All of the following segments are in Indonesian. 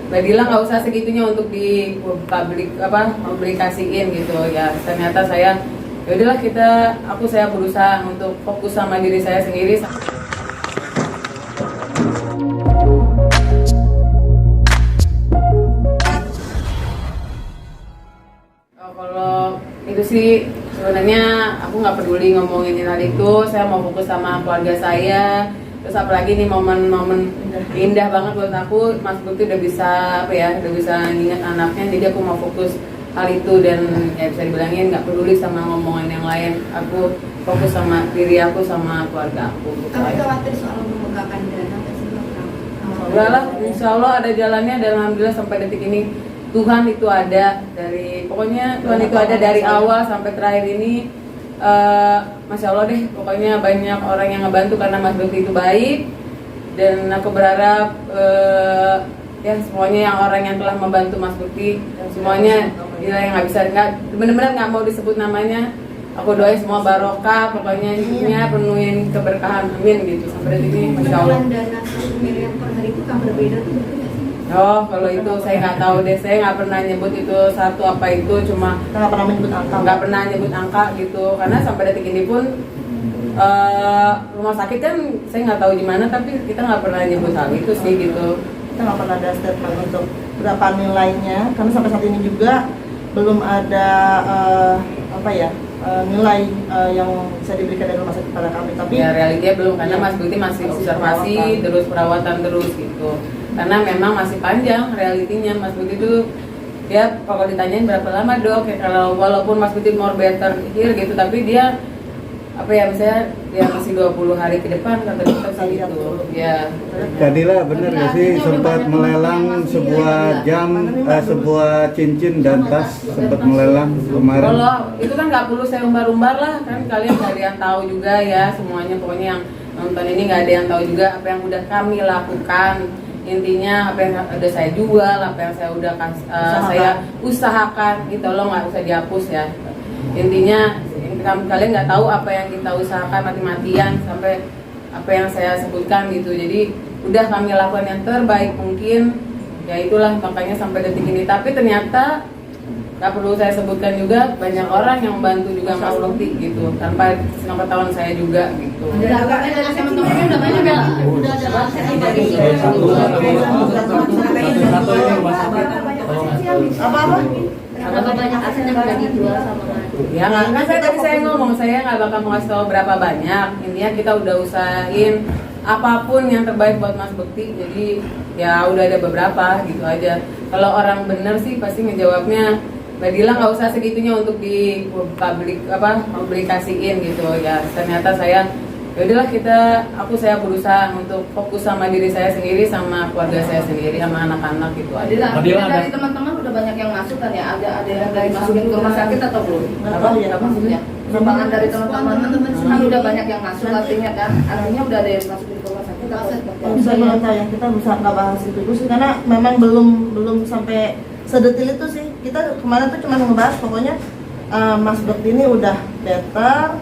Mbak Dila nggak usah segitunya untuk di publikasiin gitu ya. Ternyata saya ya udahlah saya berusaha untuk fokus sama diri saya sendiri. Kalau itu sih sebenarnya aku nggak peduli ngomongin hal itu, saya mau fokus sama keluarga saya. Terus apalagi nih momen-momen indah banget buat aku, Mas Bukti udah bisa udah bisa nginget anaknya, jadi aku mau fokus hal itu dan ya bisa dibilangin nggak peduli sama ngomongan yang lain. Aku fokus sama diri aku sama keluarga aku. Kamu khawatir soal membengkakkan dana nggak sih? Enggak lah, insya Allah ada jalannya dan alhamdulillah sampai detik ini Tuhan itu ada Tuhan itu ada dari awal sampai terakhir ini. Masya Allah deh, pokoknya banyak orang yang ngebantu karena Mas Bukti itu baik dan aku berharap ya semuanya yang orang yang telah membantu Mas Bukti semuanya yang benar-benar nggak mau disebut namanya, aku doain semua barokah, pokoknya intinya penuhin keberkahan, amin gitu sampai detik ini. Masya Allah. Dana 1 miliar per hari itu kan berbeda tuh betul nggak sih? Oh, kalau itu saya nggak tahu deh, saya nggak pernah nyebut itu satu apa itu, cuma nggak pernah menyebut angka. Nggak pernah nyebut angka gitu, karena sampai detik ini pun rumah sakit kan saya nggak tahu di mana, tapi kita nggak pernah nyebut hal itu sih gitu. Kita nggak pernah ada statement untuk berapa nilainya, karena sampai saat ini juga belum ada nilai yang bisa diberikan dari rumah sakit pada kami. Tapi ya realitinya belum, karena ya, Mas Bukti masih observasi perawatan. terus perawatan terus gitu. Karena memang masih panjang realitinya. Mas Bukti itu ya kalau ditanyain berapa lama dok, ya kalau walaupun Mas Bukti more better here gitu, tapi dia misalnya dia masih 20 hari ke depan kata dokter sih gitu. Ya. Jadilah benar nggak sih sempat melelang sebuah jam, sebuah cincin dan tas sempat melelang kemarin. Kalau itu kan nggak perlu saya umbar-umbar lah, kan kalian nggak ada yang tahu juga ya semuanya, pokoknya yang nonton ini nggak ada yang tahu juga apa yang udah kami lakukan. Intinya apa yang udah saya jual, apa yang saya udah saya usahakan gitu loh, nggak usah dihapus ya. Intinya kalian nggak tahu apa yang kita usahakan mati-matian sampai apa yang saya sebutkan gitu. Jadi udah kami lakukan yang terbaik mungkin, ya itulah makanya sampai detik ini. Tapi ternyata nggak perlu saya sebutkan juga, banyak orang yang membantu juga Mas Bukti gitu, tanpa pengetahuan saya juga gitu. Agaknya dari teman-temannya udah banyak ya? Udah ada aset dari apa-apa? Berapa banyak aset yang udah dijual sama Ya nggak, saya tadi saya ngomong saya nggak bakal mau kasih tahu berapa banyak. Intinya kita udah usahain apapun yang terbaik buat Mas Bukti. Jadi ya udah ada beberapa gitu aja. Kalau orang bener sih pasti ngejawabnya Mbak Dila nggak usah segitunya untuk di publikasiin gitu ya. Ternyata saya ya udahlah saya berusaha untuk fokus sama diri saya sendiri sama keluarga saya sendiri sama anak-anak gitu aja. Dari teman-teman udah banyak yang masuk kan ya? Ada yang dari masukin ke rumah sakit atau belum? Apa ya Maksudnya sumbangan dari teman-teman kan udah banyak yang masuk, artinya udah ada yang masukin ke rumah sakit atau Saya yang kita bisa nggak bahas itu sih, karena memang belum sampai sedetil itu sih. Kita kemarin tuh cuma ngebahas pokoknya Mas Bukti ini udah better,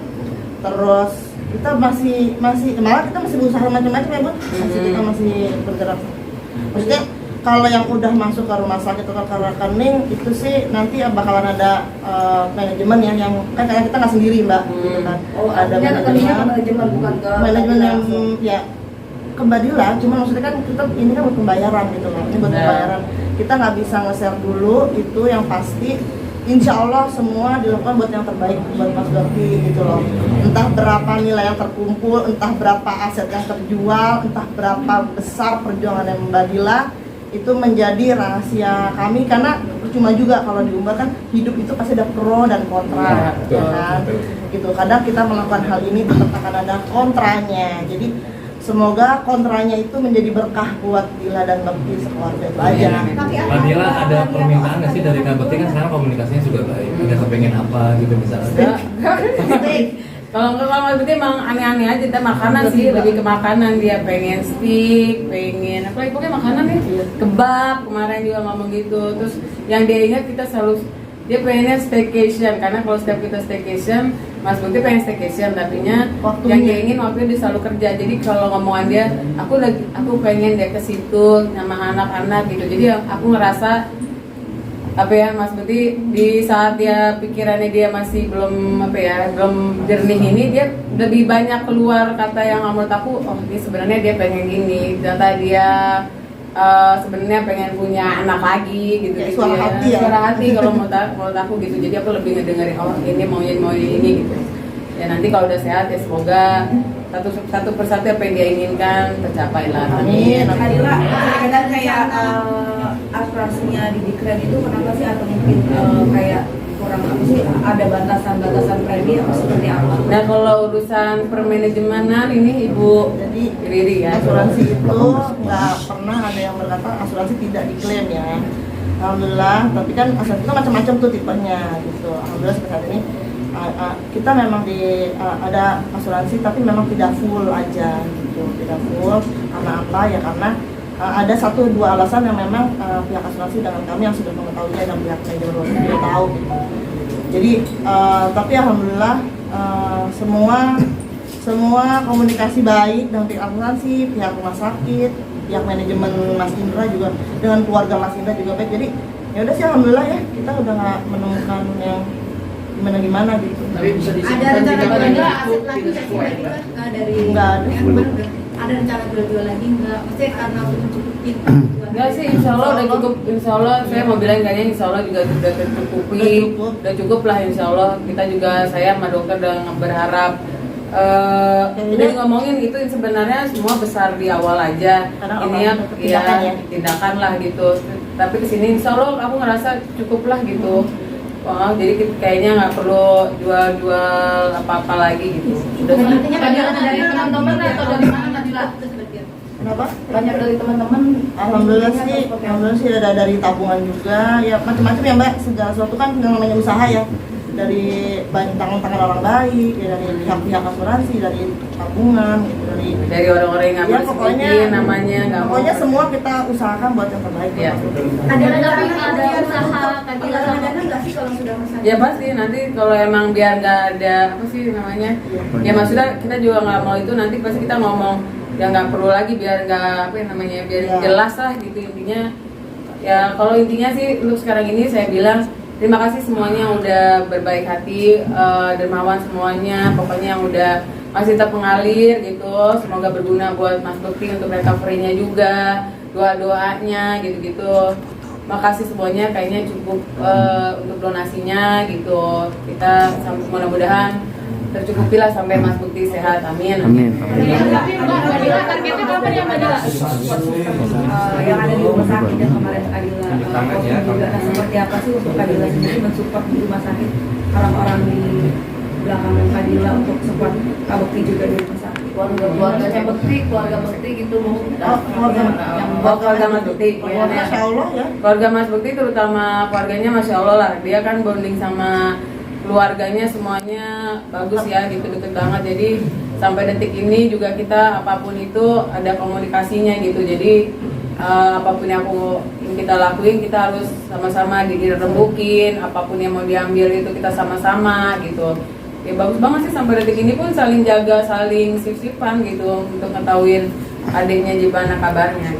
terus kita masih malah kita masih berusaha macam-macam ya Bun, kita masih bergerak. Maksudnya kalau yang udah masuk ke rumah sakit atau ke rekening itu sih nanti bakalan ada manajemen yang kan karena kita nggak sendiri Mbak, gitu kan. ada manajemen bukan ke manajemen yang ya kembalilah, cuma maksudnya kan kita ini kan buat pembayaran gitu loh, ini buat pembayaran. Kita nggak bisa nge-share dulu, itu yang pasti insya Allah semua dilakukan buat yang terbaik buat Mas Bukti gitu loh. Entah berapa nilai yang terkumpul, entah berapa aset yang terjual, entah berapa besar perjuangan yang Mbak Dila, itu menjadi rahasia kami, karena percuma juga kalau diumbar kan. Hidup itu pasti ada pro dan kontra, ya kan? Gitu. Kadang kita melakukan hal ini tetap akan ada kontranya. Jadi semoga kontranya itu menjadi berkah buat Dila dan Bukti sekeluarga itu aja. Mbak Dila ada permintaan nggak sih dari Kak Bukti, kan sekarang komunikasinya juga baik, ada kepengen apa gitu misalnya? Kalau Mas Bukti emang aneh-aneh aja, kita makanan sih, lebih ke makanan. Dia pengen steak, pengen apa, pokoknya makanan ya, kebab kemarin juga ngomong gitu. Terus yang dia ingat kita selalu dia pengennya staycation, karena kalau setiap kita staycation Mas Bukti pengen staycation, tapinya Waktunya. yang dia ingin waktunya dia selalu kerja. Jadi kalau ngomongan dia, aku pengen dia ke situ sama anak-anak gitu. Jadi aku ngerasa apa ya, Mas Bukti di saat dia pikirannya dia masih belum jernih ini, dia lebih banyak keluar kata yang menurut aku, oh ini sebenarnya dia pengen gini, ternyata dia sebenarnya pengen punya anak lagi gitu, Ya, gitu suara hati ya. suara hati kalau menurut aku gitu. Jadi aku lebih ngedengerin, oh ini maunya ini gitu. Ya nanti kalau udah sehat ya semoga satu persatu apa yang dia inginkan tercapai lah. Amin. Kadila, kadang kayak asuransinya di Dikren itu kenapa sih, atau mungkin kayak kurang apa sih, ada batasan premi atau seperti apa? Nah kalau urusan permanajemenan ini Ibu Jadi Riri ya. asuransi itu nggak pernah ada yang berkata asuransi tidak diklaim ya. Alhamdulillah, tapi kan asuransi itu macam-macam tuh tipenya gitu. Alhamdulillah sampai saat ini kita memang ada asuransi tapi memang tidak full aja gitu, tidak full. Karena apa ya? Karena ada 1-2 alasan yang memang pihak asuransi dengan kami yang sudah mengetahuinya dan pihak manajemen sudah tahu gitu. Jadi tapi alhamdulillah semua komunikasi baik dengan pihak asuransi, pihak rumah sakit, pihak manajemen Mas Indra juga, dengan keluarga Mas Indra juga baik. Jadi ya udah sih alhamdulillah ya, kita udah nggak menemukan yang gimana gitu. Tapi bisa Ada disimpan rencana jika jual memang aset cukup lagi tidak nggak sih sesuai. Mbak Dila? Nggak dari Nggak ada. yang kemarin udah. Ada rencana jual lagi nggak? Maksudnya karena udah mencukupin. Enggak sih, insya Allah udah cukup. Insya Allah saya mau bilang kayaknya insya Allah juga sudah tercukupi. Udah cukup lah insya Allah. Kita juga, saya sama dokter udah berharap. Udah ngomongin itu sebenarnya semua besar di awal aja. Karena Ini ya, awal tindakan ya. tindakan lah gitu. Tapi kesini insya Allah aku ngerasa cukup lah gitu. Oh, jadi kayaknya nggak perlu jual apa-apa lagi gitu. Udah Artinya Banyak banyak dari teman-teman atau dari mana Nadila? Kenapa? Banyak dari teman-teman. Alhamdulillah sih ada dari tabungan juga, ya macam-macam ya Mbak. Segala sesuatu kan yang namanya usaha ya, dari tangan-tangan orang baik, ya dari pihak-pihak asuransi, dari tabungan, gitu, dari orang-orang yang nggak ya bersedikit namanya nggak mau. pokoknya semua kita usahakan buat yang terbaik. Ya. Ada rencana ada usaha Kadila sama Ada nggak sih kalau sudah masak? Ya pasti nanti kalau emang biar nggak ada apa sih namanya, ya maksudnya kita juga nggak mau itu, nanti pasti kita ngomong yang nggak perlu lagi biar nggak apa ya namanya, biar Ya. jelas lah gitu intinya. Ya kalau intinya sih untuk sekarang ini saya bilang terima kasih semuanya yang udah berbaik hati, dermawan semuanya, pokoknya yang udah masih tetap mengalir gitu. Semoga berguna buat Mas Bukti untuk recovery-nya juga, doa-doanya gitu-gitu. Makasih semuanya, kayaknya cukup untuk donasinya gitu. Kita mudah-mudahan tercukupi lah sampai Mas Bukti sehat, amin. Amin. Tapi Mbak Kadila targetnya kapan ya Mbak Dila? Yang ada di rumah sakit yang kemarin Kadila Tangan ya, juga. Nah, seperti apa sih untuk Kadila sendiri mensupport di rumah sakit orang-orang di belakang Kadila untuk support Kak Bekti juga di rumah sakit? Keluarganya Bekti, keluarga Bekti gitu maksudnya. Keluarga Mas Bukti, Ya, Masya Allah ya. keluarga Mas Bukti terutama keluarganya Masya Allah lah, dia kan bonding sama keluarganya semuanya bagus ya gitu, deket banget. Jadi sampai detik ini juga kita apapun itu ada komunikasinya gitu. Jadi apapun yang kita lakuin kita harus sama-sama dirembukin, apapun yang mau diambil itu kita sama-sama gitu. Ya bagus banget sih sampai detik ini pun saling jaga, saling sip-sipan gitu untuk ngetahuin adiknya gimana kabarnya.